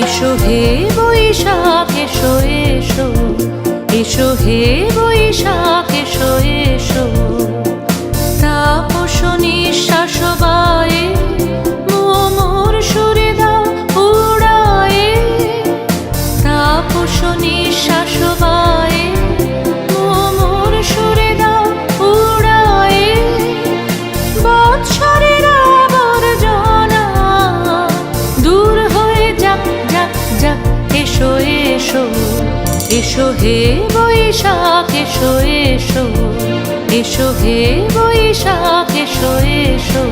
এসো হে বৈশাখ এসো এসো, এসো হে বৈশাখ এসো এসো। তাপস নিঃশ্বাস বায়ে মোর সুরে দাও উড়ায়ে, তাপস নিঃশ্বাস বায়ে মোর সুরে দাও উড়ায়ে। বৎসরের আবর্জনা দূর হয়ে যাক যাক যাক, এসো এসো, এসো হে বৈশাখ এসো এসো, এসো হে বৈশাখ এসো এসো।